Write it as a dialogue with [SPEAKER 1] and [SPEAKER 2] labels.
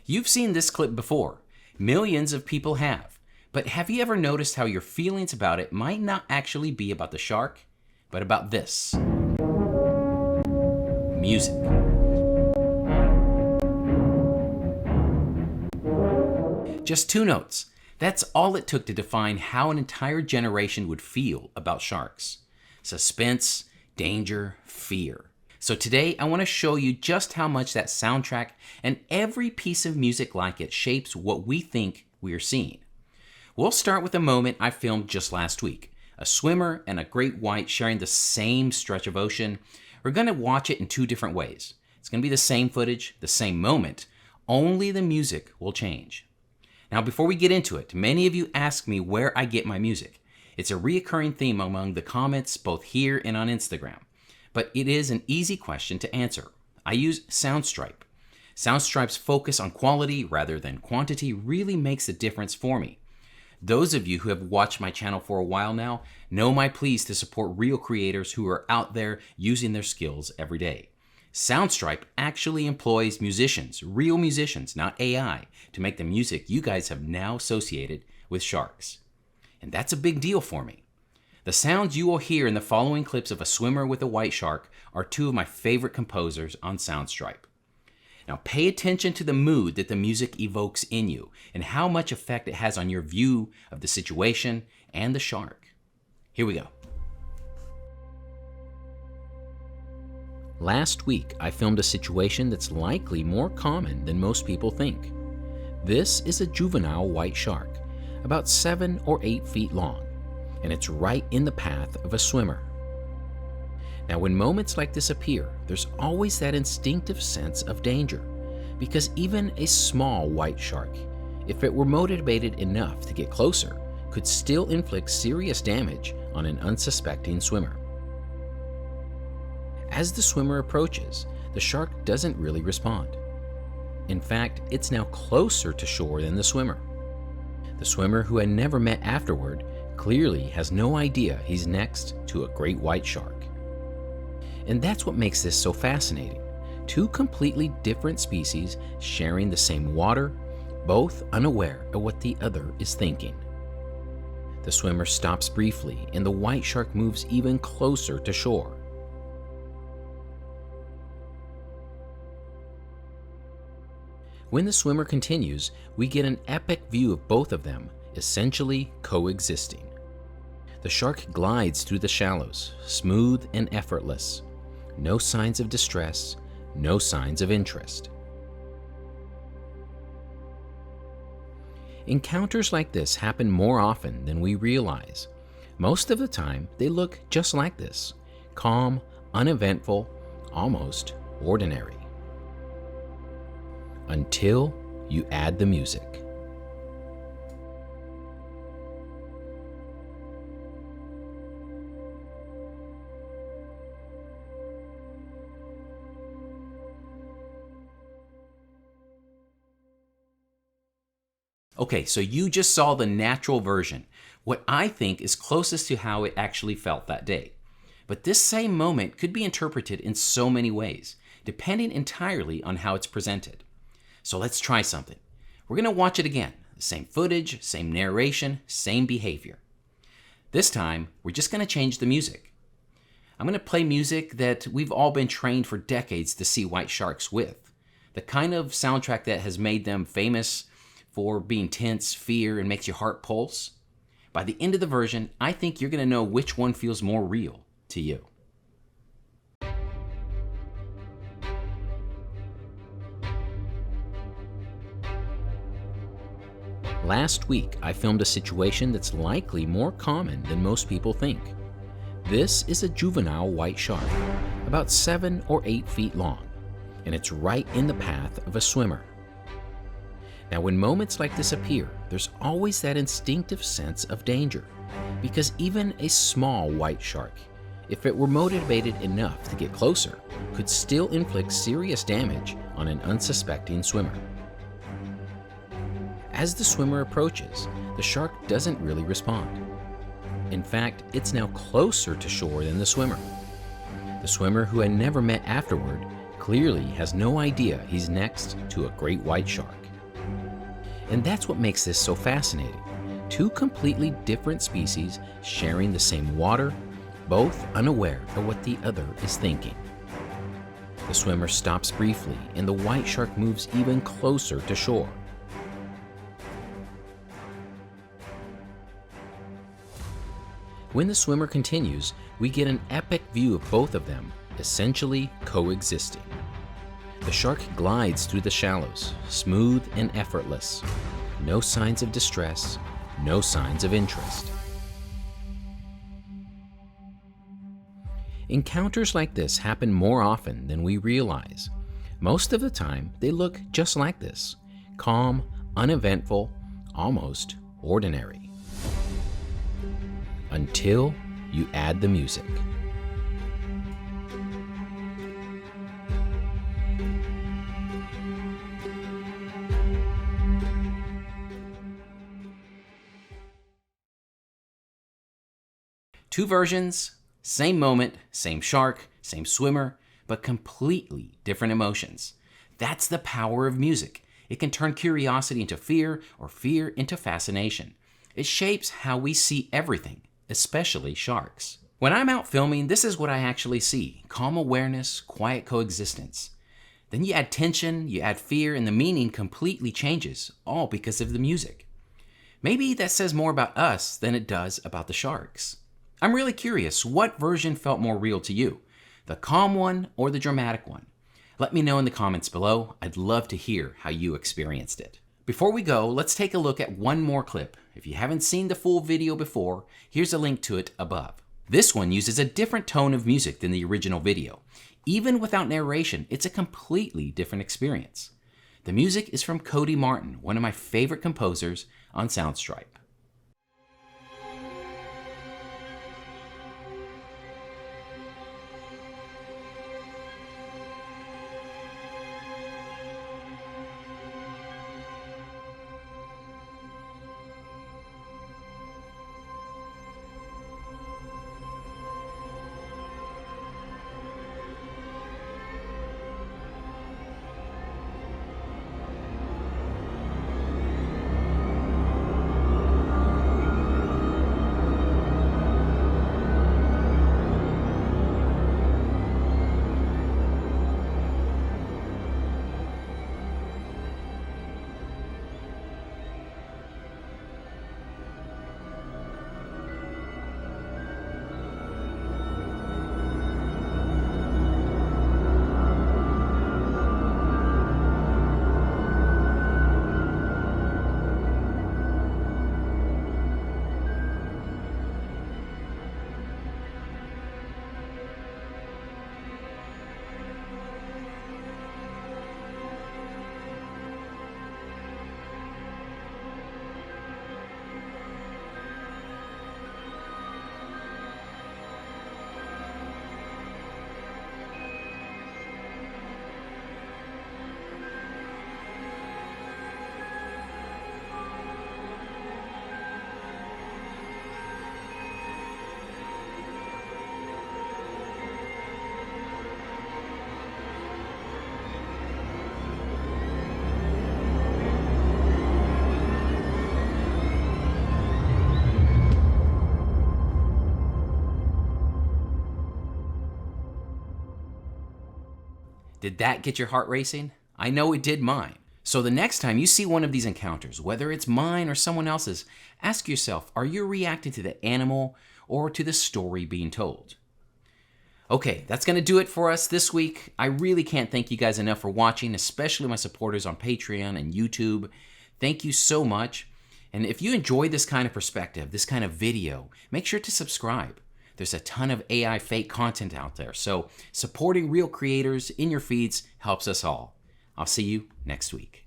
[SPEAKER 1] You've seen this clip before. Millions of people have. But have you ever noticed how your feelings about it might not actually be about the shark, but about this? Music. Just 2 notes. That's all it took to define how an entire generation would feel about sharks. Suspense, danger, fear. So today I want to show you just how much that soundtrack and every piece of music like it shapes what we think we are seeing. We'll start with a moment I filmed just last week. A swimmer and a great white sharing the same stretch of ocean. We're going to watch it in 2 different ways. It's going to be the same footage, the same moment, only the music will change. Now before we get into it, many of you ask me where I get my music. It's a reoccurring theme among the comments both here and on Instagram. But it is an easy question to answer. I use Soundstripe. Soundstripe's focus on quality rather than quantity really makes a difference for me. Those of you who have watched my channel for a while now know my pleas to support real creators who are out there using their skills every day. Soundstripe actually employs musicians, real musicians, not AI, to make the music you guys have now associated with sharks. And that's a big deal for me. The sounds you will hear in the following clips of a swimmer with a white shark are 2 of my favorite composers on Soundstripe. Now pay attention to the mood that the music evokes in you and how much effect it has on your view of the situation and the shark. Here we go. Last week, I filmed a situation that's likely more common than most people think. This is a juvenile white shark, about 7 or 8 feet long, and it's right in the path of a swimmer. Now, when moments like this appear, there's always that instinctive sense of danger, because even a small white shark, if it were motivated enough to get closer, could still inflict serious damage on an unsuspecting swimmer. As the swimmer approaches, the shark doesn't really respond. In fact, it's now closer to shore than the swimmer. The swimmer, who had never met afterward, clearly has no idea he's next to a great white shark. And that's what makes this so fascinating. 2 completely different species sharing the same water, both unaware of what the other is thinking. The swimmer stops briefly, and the white shark moves even closer to shore. When the swimmer continues, we get an epic view of both of them essentially coexisting. The shark glides through the shallows, smooth and effortless. No signs of distress, no signs of interest. Encounters like this happen more often than we realize. Most of the time, they look just like this: calm, uneventful, almost ordinary. Until you add the music. Okay, so you just saw the natural version, what I think is closest to how it actually felt that day. But this same moment could be interpreted in so many ways, depending entirely on how it's presented. So let's try something. We're going to watch it again. Same footage, same narration, same behavior. This time, we're just going to change the music. I'm going to play music that we've all been trained for decades to see white sharks with. The kind of soundtrack that has made them famous for being tense, fear, and makes your heart pulse. By the end of the version, I think you're going to know which one feels more real to you. Last week, I filmed a situation that's likely more common than most people think. This is a juvenile white shark, about 7 or 8 feet long, and it's right in the path of a swimmer. Now, when moments like this appear, there's always that instinctive sense of danger, because even a small white shark, if it were motivated enough to get closer, could still inflict serious damage on an unsuspecting swimmer. As the swimmer approaches, the shark doesn't really respond. In fact, it's now closer to shore than the swimmer. The swimmer, who had never met afterward, clearly has no idea he's next to a great white shark. And that's what makes this so fascinating. Two completely different species sharing the same water, both unaware of what the other is thinking. The swimmer stops briefly, and the white shark moves even closer to shore. When the swimmer continues, we get an epic view of both of them, essentially coexisting. The shark glides through the shallows, smooth and effortless. No signs of distress, no signs of interest. Encounters like this happen more often than we realize. Most of the time, they look just like this: calm, uneventful, almost ordinary. Until you add the music. Two versions, same moment, same shark, same swimmer, but completely different emotions. That's the power of music. It can turn curiosity into fear or fear into fascination. It shapes how we see everything, especially sharks. When I'm out filming, this is what I actually see: calm awareness, quiet coexistence. Then you add tension, you add fear, and the meaning completely changes, all because of the music. Maybe that says more about us than it does about the sharks. I'm really curious, what version felt more real to you? The calm one or the dramatic one? Let me know in the comments below. I'd love to hear how you experienced it. Before we go, let's take a look at one more clip. If you haven't seen the full video before, here's a link to it above. This one uses a different tone of music than the original video. Even without narration, it's a completely different experience. The music is from Cody Martin, one of my favorite composers on Soundstripe. Did that get your heart racing? I know it did mine. So the next time you see one of these encounters, whether it's mine or someone else's, ask yourself, are you reacting to the animal or to the story being told? Okay, that's going to do it for us this week. I really can't thank you guys enough for watching, especially my supporters on Patreon and YouTube. Thank you so much. And if you enjoy this kind of perspective, this kind of video, make sure to subscribe. There's a ton of AI fake content out there, so supporting real creators in your feeds helps us all. I'll see you next week.